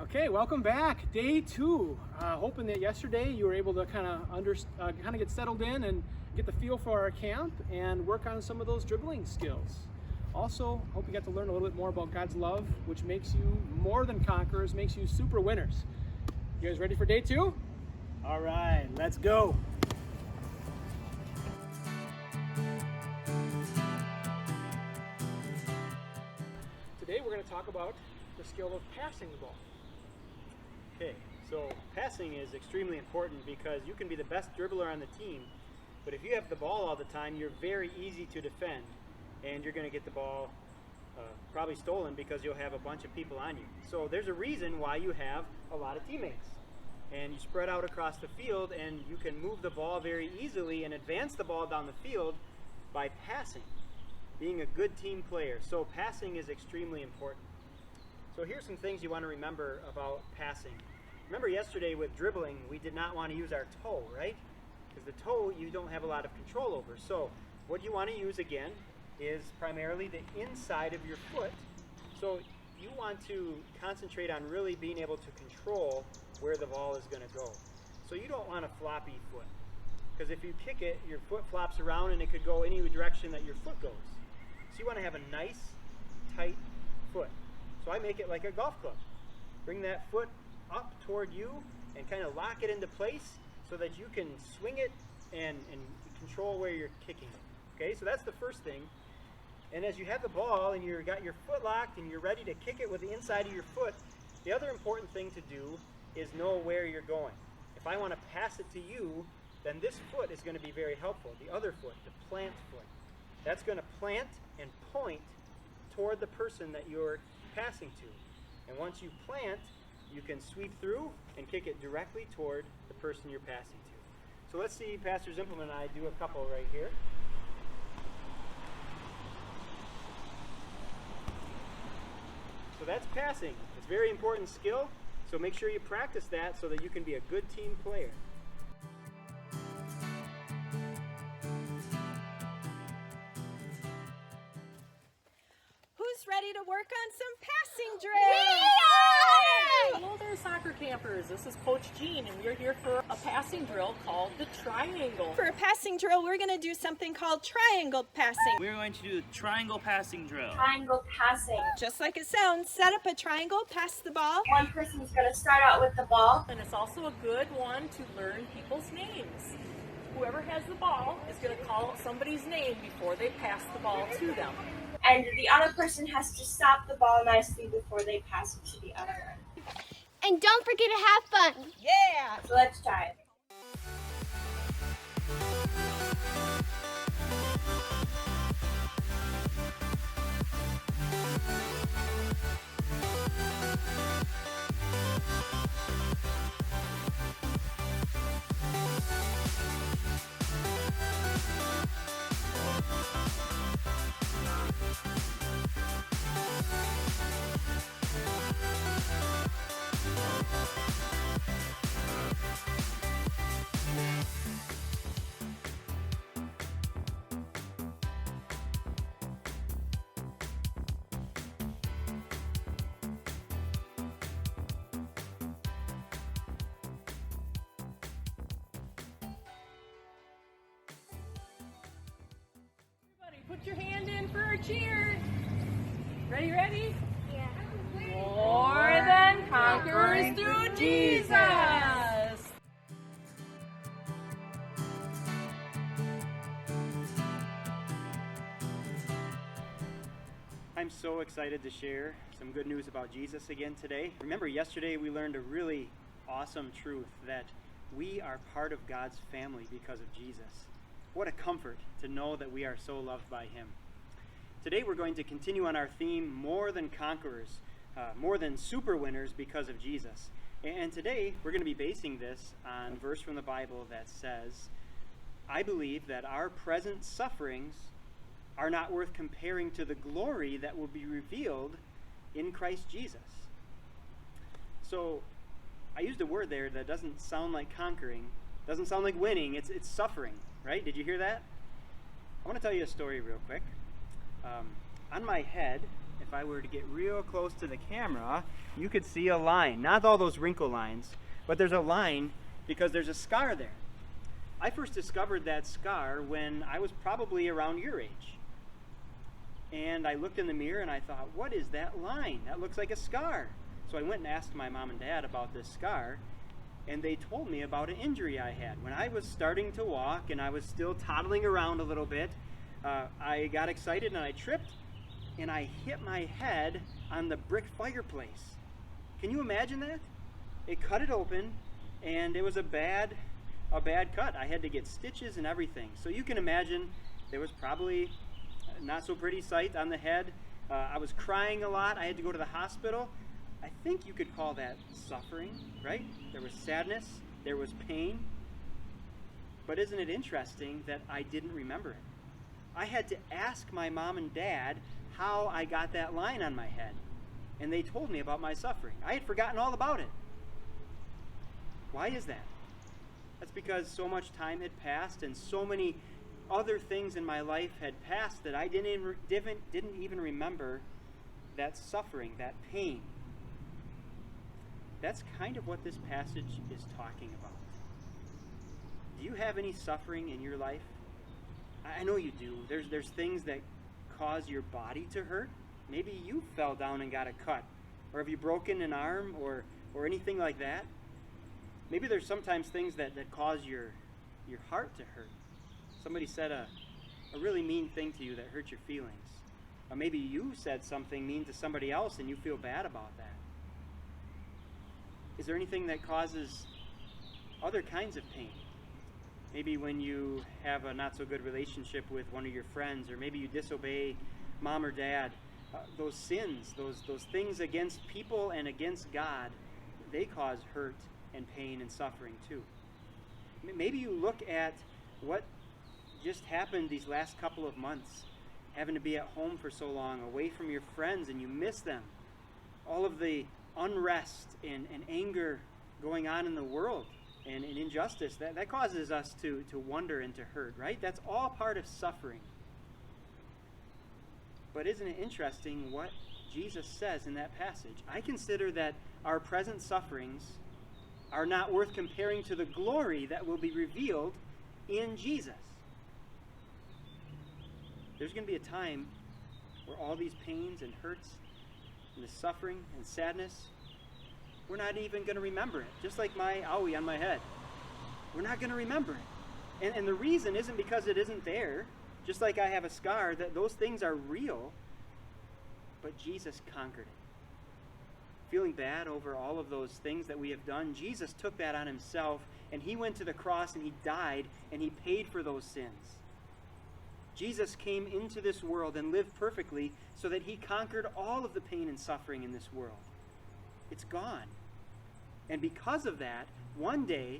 Okay, welcome back. Day 2. Hoping that yesterday you were able to kind of get settled in and get the feel for our camp and work on some of those dribbling skills. Also, hope you got to learn a little bit more about God's love, which makes you more than conquerors, makes you super winners. You guys ready for day 2? All right, let's go. Today we're going to talk about the skill of passing the ball. Okay, so passing is extremely important because you can be the best dribbler on the team, but if you have the ball all the time, you're very easy to defend, and you're going to get the ball probably stolen because you'll have a bunch of people on you. So there's a reason why you have a lot of teammates, and you spread out across the field, and you can move the ball very easily and advance the ball down the field by passing, being a good team player. So passing is extremely important. So here's some things you want to remember about passing. Remember yesterday with dribbling, we did not want to use our toe, right? Because the toe you don't have a lot of control over. So what you want to use again is primarily the inside of your foot. So you want to concentrate on really being able to control where the ball is going to go. So you don't want a floppy foot, because if you kick it, your foot flops around and it could go any direction that your foot goes. So you want to have a nice, tight foot. So I make it like a golf club. Bring that foot up toward you and kind of lock it into place so that you can swing it and control where you're kicking it. Okay, so that's the first thing. And as you have the ball and you've got your foot locked and you're ready to kick it with the inside of your foot, the other important thing to do is know where you're going. If I want to pass it to you, then this foot is going to be very helpful. The other foot, the plant foot, that's going to plant and point toward the person that you're passing to. And once you plant, you can sweep through and kick it directly toward the person you're passing to. So let's see Pastor Zimpleman and I do a couple right here. So that's passing. It's a very important skill, so make sure you practice that so that you can be a good team player. Ready to work on some passing drills. Hello there, soccer campers. This is Coach Jean, and we're here for a passing drill called the triangle. For a passing drill, we're going to do something called triangle passing. We're going to do the triangle passing drill. Triangle passing. Just like it sounds, set up a triangle, pass the ball. One person's going to start out with the ball. And it's also a good one to learn people's names. Whoever has the ball is going to call out somebody's name before they pass the ball to them. And the other person has to stop the ball nicely before they pass it to the other one. And don't forget to have fun. Yeah! So let's try it. Everybody, put your hand in for a cheer. Ready? Yeah. More than conquerors through Jesus. I'm so excited to share some good news about Jesus again today. Remember, yesterday we learned a really awesome truth that we are part of God's family because of Jesus. What a comfort to know that we are so loved by Him. Today we're going to continue on our theme, more than conquerors, more than super winners because of Jesus. And today we're going to be basing this on a verse from the Bible that says, I believe that our present sufferings are not worth comparing to the glory that will be revealed in Christ Jesus. So I used a word there that doesn't sound like conquering, doesn't sound like winning, it's suffering, right? Did you hear that? I want to tell you a story real quick. On my head, if I were to get real close to the camera, you could see a line. Not all those wrinkle lines, but there's a line because there's a scar there. I first discovered that scar when I was probably around your age. And I looked in the mirror and I thought, what is that line? That looks like a scar. So I went and asked my mom and dad about this scar, and they told me about an injury I had. When I was starting to walk and I was still toddling around a little bit, I got excited and I tripped and I hit my head on the brick fireplace. Can you imagine that? It cut it open and it was a bad cut. I had to get stitches and everything. So you can imagine there was probably a not so pretty sight on the head. I was crying a lot. I had to go to the hospital. I think you could call that suffering, right? There was sadness, there was pain. But isn't it interesting that I didn't remember it? I had to ask my mom and dad how I got that line on my head. And they told me about my suffering. I had forgotten all about it. Why is that? That's because so much time had passed and so many other things in my life had passed that I didn't even remember that suffering, that pain. That's kind of what this passage is talking about. Do you have any suffering in your life? I know you do. There's things that cause your body to hurt. Maybe you fell down and got a cut. Or have you broken an arm or anything like that? Maybe there's sometimes things that cause your heart to hurt. Somebody said a really mean thing to you that hurt your feelings. Or maybe you said something mean to somebody else and you feel bad about that. Is there anything that causes other kinds of pain? Maybe when you have a not so good relationship with one of your friends, or maybe you disobey mom or dad. Those sins, those things against people and against God, they cause hurt and pain and suffering too. Maybe you look at what just happened these last couple of months, having to be at home for so long, away from your friends, and you miss them. All of the unrest and anger going on in the world and injustice, that causes us to wonder and to hurt, right? That's all part of suffering. But isn't it interesting what Jesus says in that passage? I consider that our present sufferings are not worth comparing to the glory that will be revealed in Jesus. There's going to be a time where all these pains and hurts and the suffering and sadness, we're not even going to remember it. Just like my owie on my head. We're not going to remember it. And the reason isn't because it isn't there. Just like I have a scar, that those things are real, but Jesus conquered it. Feeling bad over all of those things that we have done, Jesus took that on himself, and he went to the cross and he died and he paid for those sins. Jesus came into this world and lived perfectly so that he conquered all of the pain and suffering in this world. It's gone. And because of that, one day,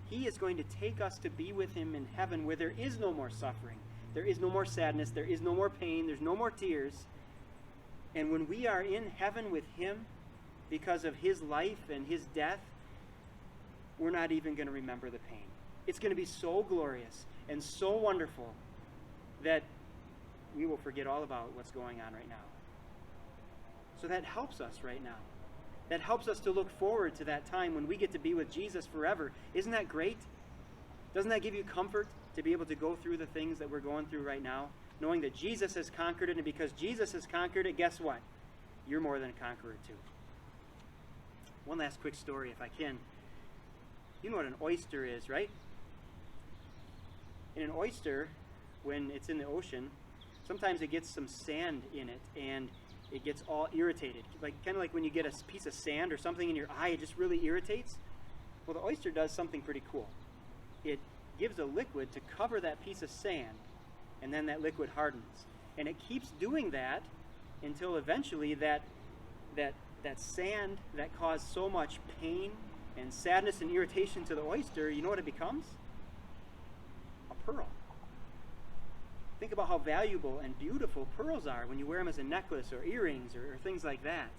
he is going to take us to be with him in heaven where there is no more suffering. There is no more sadness. There is no more pain. There's no more tears. And when we are in heaven with him, because of his life and his death, we're not even going to remember the pain. It's going to be so glorious and so wonderful that we will forget all about what's going on right now. So that helps us right now. That helps us to look forward to that time when we get to be with Jesus forever. Isn't that great? Doesn't that give you comfort to be able to go through the things that we're going through right now, knowing that Jesus has conquered it, and because Jesus has conquered it, guess what? You're more than a conqueror too. One last quick story, if I can. You know what an oyster is, right? In an oyster, when it's in the ocean, sometimes it gets some sand in it, and it gets all irritated. Kind of like when you get a piece of sand or something in your eye, it just really irritates. Well, the oyster does something pretty cool. It gives a liquid to cover that piece of sand, and then that liquid hardens. And it keeps doing that until eventually that sand that caused so much pain and sadness and irritation to the oyster, you know what it becomes? A pearl. Think about how valuable and beautiful pearls are when you wear them as a necklace or earrings or things like that.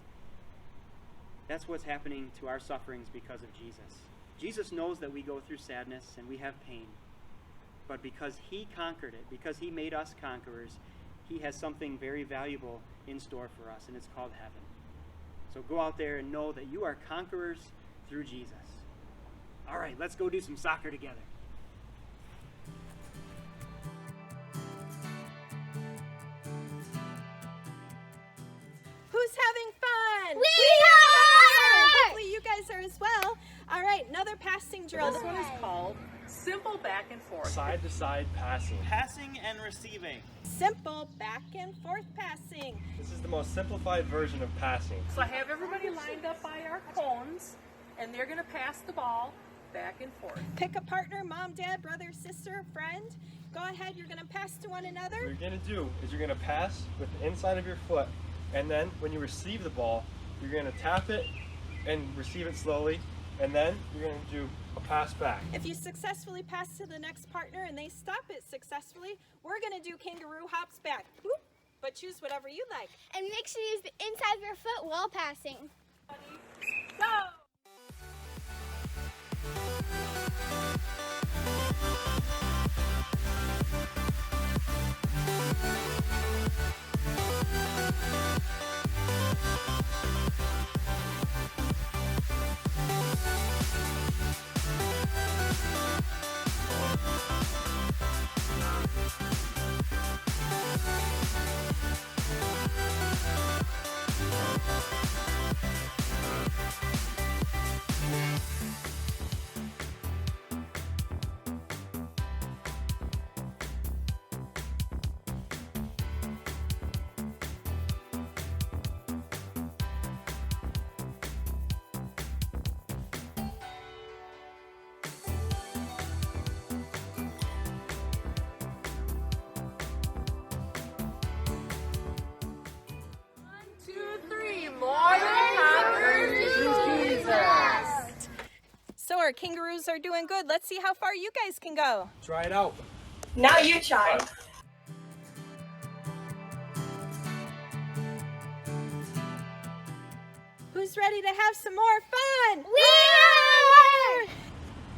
That's what's happening to our sufferings because of Jesus. Jesus knows that we go through sadness and we have pain. But because he conquered it, because he made us conquerors, He has something very valuable in store for us, and it's called heaven. So go out there and know that you are conquerors through Jesus. All right, let's go do some soccer together. Who's having fun? We are! Hopefully you guys are as well. All right, another passing drill. This one is called simple back and forth. Side to side passing. Passing and receiving. Simple back and forth passing. This is the most simplified version of passing. So I have everybody lined up by our cones, and they're going to pass the ball back and forth. Pick a partner, mom, dad, brother, sister, friend. Go ahead, you're going to pass to one What another. you're going to do is you're going to pass with the inside of your foot, and then when you receive the ball, you're going to tap it and receive it slowly, and then you're going to do a pass back. If you successfully pass to the next partner and they stop it successfully, we're going to do kangaroo hops back. Whoop. But choose whatever you like. And make sure you use the inside of your foot while passing. Go! So our kangaroos are doing good. Let's see how far you guys can go. Try it out. Now you try. Who's ready to have some more fun? We are!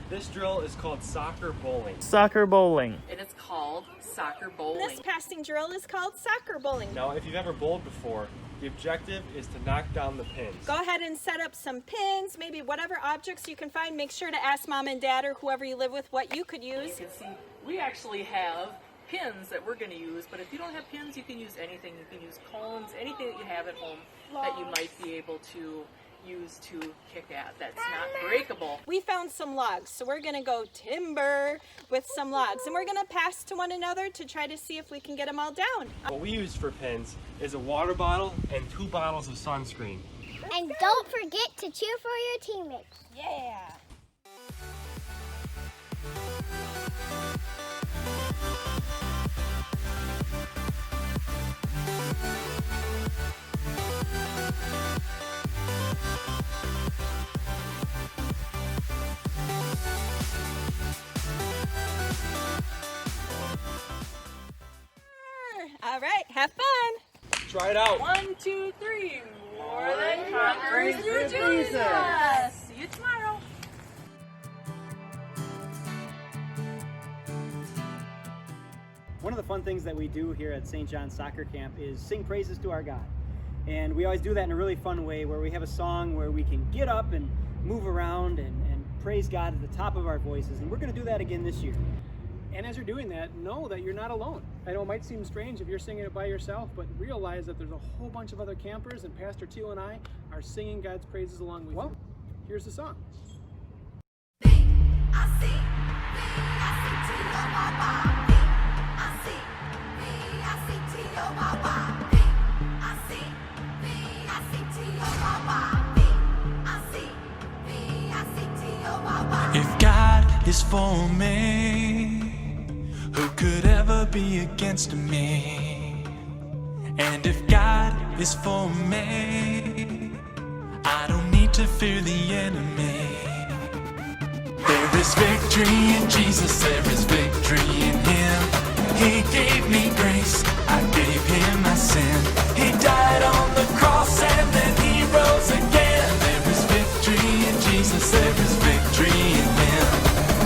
This drill is called soccer bowling. Soccer bowling. And it's called soccer bowling. This passing drill is called soccer bowling. Now, if you've ever bowled before, the objective is to knock down the pins. Go ahead and set up some pins, maybe whatever objects you can find. Make sure to ask mom and dad or whoever you live with what you could You use. can see we actually have pins that we're going to use, but if you don't have pins, you can use anything. You can use cones, anything that you have at home that you might be able to use to kick at that's not breakable. We found some logs, so we're gonna go timber with some logs, and we're gonna pass to one another to try to see if we can get them all down. What we use for pins is a water bottle and 2 bottles of sunscreen. And don't forget to cheer for your teammates. Yeah. All right, have fun. Try it out. 1, 2, 3. More than conquerors through Jesus. See you tomorrow. One of the fun things that we do here at St. John's Soccer Camp is sing praises to our God. And we always do that in a really fun way where we have a song where we can get up and move around and praise God at the top of our voices. And we're going to do that again this year. And as you're doing that, know that you're not alone. I know it might seem strange if you're singing it by yourself, but realize that there's a whole bunch of other campers, and Pastor Teal and I are singing God's praises along with you. Here's the song. If God is for me, who could ever be against me? And if God is for me, I don't need to fear the enemy. There is victory in Jesus, there is victory in Him. He gave me grace, I gave Him my sin. He died on the cross and then He rose again. There is victory in Jesus, there is victory in Him.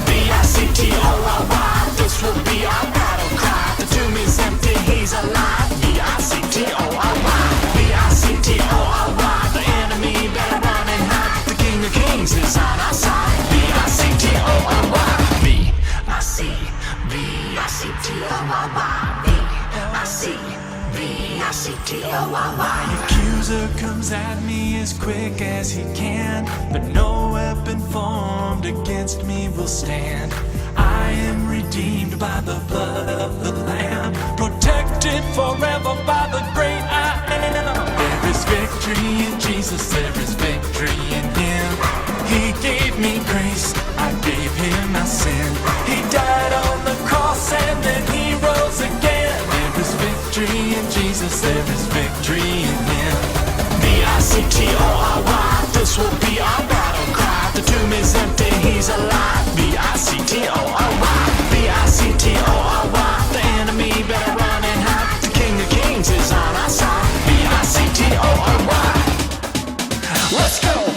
V-I-C-T-O-R-Y, this will be our battle cry. The tomb is empty, He's alive. V-I-C-T-O-R-Y. My accuser comes at me as quick as he can, but no weapon formed against me will stand. I am redeemed by the blood of the Lamb, protected forever by the great I am. There is victory in Jesus, there is victory in Him. He gave me grace, I gave Him my sin. He died on the cross and then He rose again. There is victory in Jesus, there is victory in Him. V-I-C-T-O-R-Y, this will be our battle cry. The tomb is empty, He's alive. V-I-C-T-O-R-Y, V-I-C-T-O-R-Y. The enemy better run and hide. The King of Kings is on our side. V-I-C-T-O-R-Y. Let's go!